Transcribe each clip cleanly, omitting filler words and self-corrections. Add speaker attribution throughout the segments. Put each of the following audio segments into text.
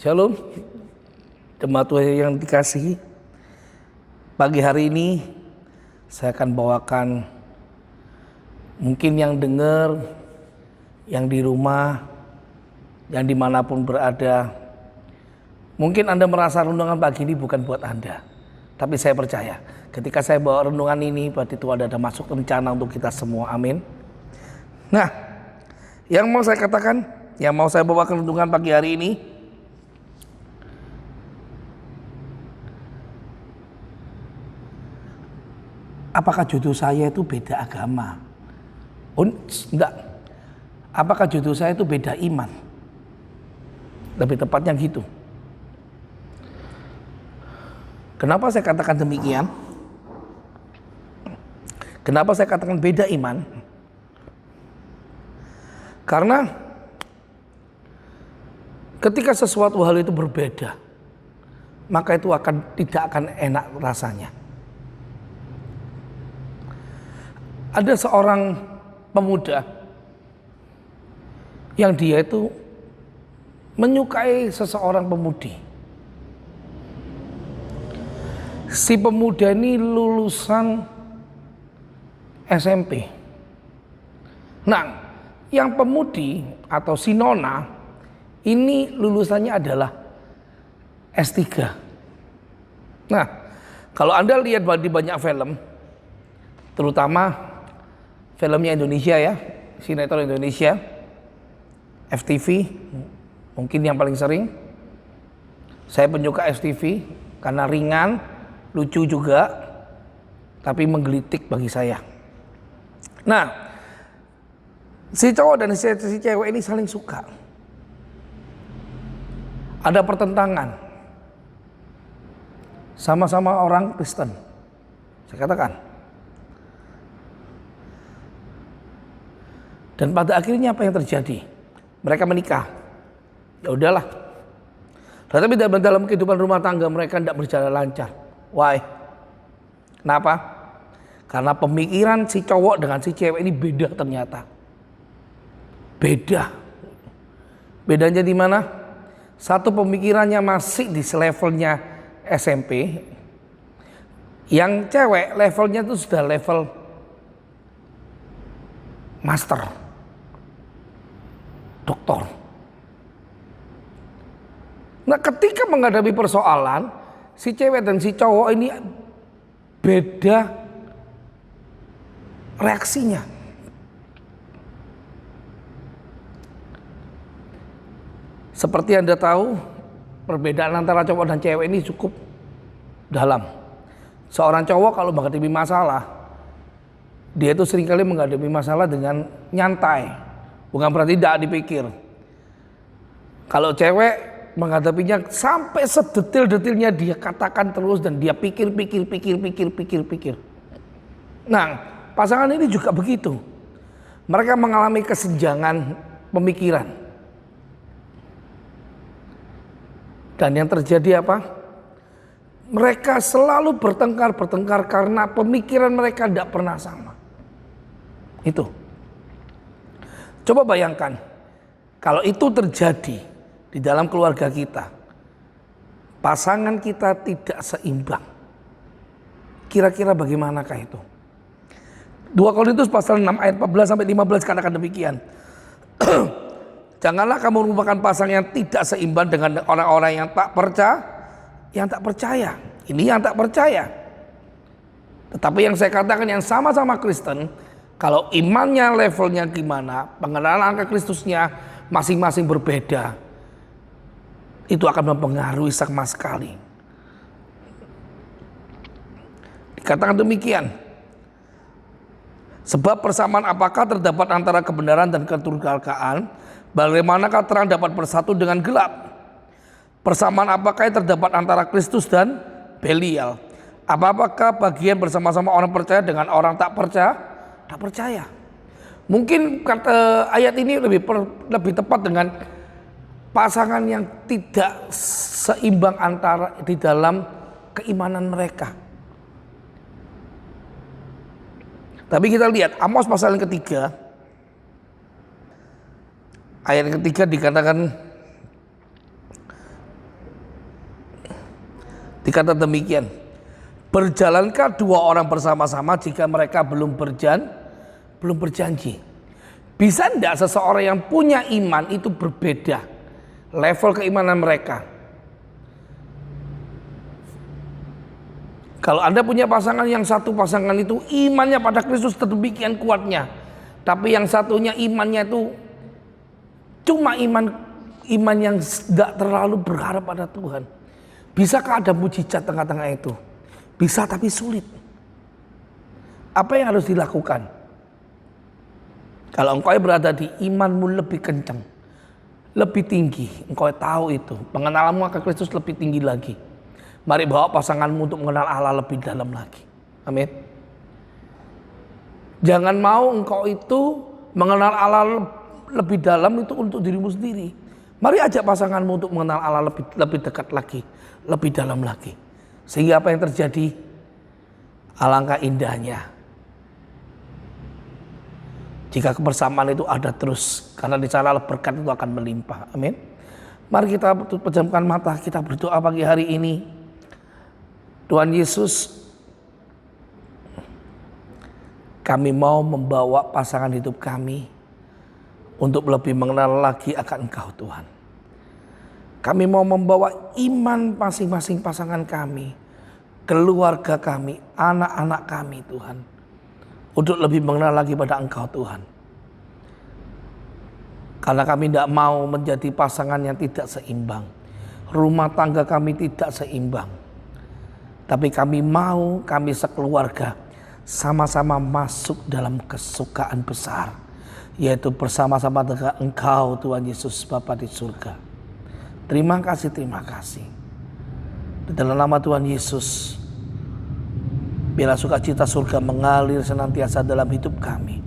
Speaker 1: Shalom, jemaat Tuhan yang dikasihi. Pagi hari ini saya akan bawakan, mungkin yang dengar, yang di rumah, yang dimanapun berada, mungkin Anda merasa renungan pagi ini bukan buat Anda. Tapi saya percaya ketika saya bawa renungan ini, berarti Tuhan ada masuk rencana untuk kita semua. Amin. Nah, yang mau saya katakan, yang mau saya bawakan renungan pagi hari ini, apakah jodoh saya itu beda agama? Oh, enggak. Apakah jodoh saya itu beda iman? Lebih tepatnya gitu. Kenapa saya katakan demikian? Kenapa saya katakan beda iman? Karena ketika sesuatu hal itu berbeda, maka itu tidak akan enak rasanya. Ada seorang pemuda yang dia itu menyukai seseorang pemudi. Si pemuda ini lulusan SMP. Nah, yang pemudi atau si nona ini lulusannya adalah S3. Nah, kalau Anda lihat di banyak film, terutama filmnya Indonesia ya, sinetron Indonesia, FTV, mungkin yang paling sering. Saya penyuka FTV karena ringan, lucu juga, tapi menggelitik bagi saya. Nah, si cowok dan si cewek ini saling suka. Ada pertentangan. Sama-sama orang Kristen. Saya katakan. Dan pada akhirnya apa yang terjadi? Mereka menikah. Ya udahlah. Tetapi dalam kehidupan rumah tangga mereka tidak berjalan lancar. Why? Kenapa? Karena pemikiran si cowok dengan si cewek ini beda ternyata. Beda. Bedanya di mana? Satu pemikirannya masih di levelnya SMP. Yang cewek levelnya itu sudah level master. Doktor. Nah, ketika menghadapi persoalan, si cewek dan si cowok ini beda reaksinya. Seperti Anda tahu, perbedaan antara cowok dan cewek ini cukup dalam. Seorang cowok kalau menghadapi masalah, dia itu seringkali menghadapi masalah dengan nyantai. Bukan berarti tidak dipikir. Kalau cewek menghadapinya sampai sedetil-detilnya dia katakan terus dan dia pikir. Nah, pasangan ini juga begitu. Mereka mengalami kesenjangan pemikiran. Dan yang terjadi apa? Mereka selalu bertengkar karena pemikiran mereka tidak pernah sama. Itu. Coba bayangkan, kalau itu terjadi di dalam keluarga kita, pasangan kita tidak seimbang. Kira-kira bagaimanakah itu? 2 Korintus pasal 6 ayat 14 sampai 15 katakan demikian. Janganlah kamu merupakan pasangan yang tidak seimbang dengan orang-orang yang tak percaya. Ini yang tak percaya. Tetapi yang saya katakan yang sama-sama Kristen, kalau imannya levelnya gimana, pengenalan ke Kristusnya masing-masing berbeda, itu akan mempengaruhi sama sekali. Dikatakan demikian. Sebab persamaan apakah terdapat antara kebenaran dan kedurhakaan? Bagaimanakah terang dapat bersatu dengan gelap? Persamaan apakah yang terdapat antara Kristus dan Belial? Apakah bagian bersama-sama orang percaya dengan orang tak percaya? Tak percaya. Mungkin kata ayat ini lebih tepat dengan pasangan yang tidak seimbang antara di dalam keimanan mereka. Tapi kita lihat Amos pasal yang ketiga, ayat yang ketiga dikatakan Dikata demikian, berjalankah dua orang bersama-sama jika mereka belum berjanji? Bisa enggak seseorang yang punya iman itu berbeda level keimanan mereka? Kalau Anda punya pasangan, yang satu pasangan itu imannya pada Kristus sedemikian kuatnya, tapi yang satunya imannya itu cuma iman yang tidak terlalu berharap pada Tuhan. Bisakah ada mujizat tengah-tengah itu? Bisa, tapi sulit. Apa yang harus dilakukan? Kalau engkau berada di imanmu lebih kencang, lebih tinggi, engkau tahu itu, pengenalanmu akan Kristus lebih tinggi lagi. Mari bawa pasanganmu untuk mengenal Allah lebih dalam lagi. Amin. Jangan mau engkau itu mengenal Allah lebih dalam itu untuk dirimu sendiri. Mari ajak pasanganmu untuk mengenal Allah lebih dekat lagi, lebih dalam lagi. Sehingga apa yang terjadi? Alangkah indahnya jika kebersamaan itu ada terus, karena di sana berkat itu akan melimpah. Amin. Mari kita pejamkan mata, kita berdoa pagi hari ini. Tuhan Yesus, kami mau membawa pasangan hidup kami untuk lebih mengenal lagi akan Engkau Tuhan. Kami mau membawa iman masing-masing pasangan kami, keluarga kami, anak-anak kami Tuhan, untuk lebih mengenal lagi pada Engkau Tuhan. Karena kami tidak mau menjadi pasangan yang tidak seimbang. Rumah tangga kami tidak seimbang. Tapi kami mau, kami sekeluarga sama-sama masuk dalam kesukaan besar, yaitu bersama-sama dengan Engkau Tuhan Yesus Bapa di surga. Terima kasih, terima kasih. Dalam nama Tuhan Yesus, biarlah sukacita surga mengalir senantiasa dalam hidup kami,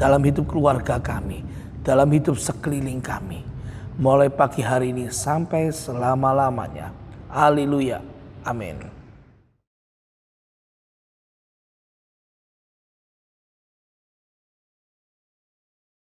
Speaker 1: dalam hidup keluarga kami, dalam hidup sekeliling kami, mulai pagi hari ini sampai selama-lamanya. Haleluya. Amin.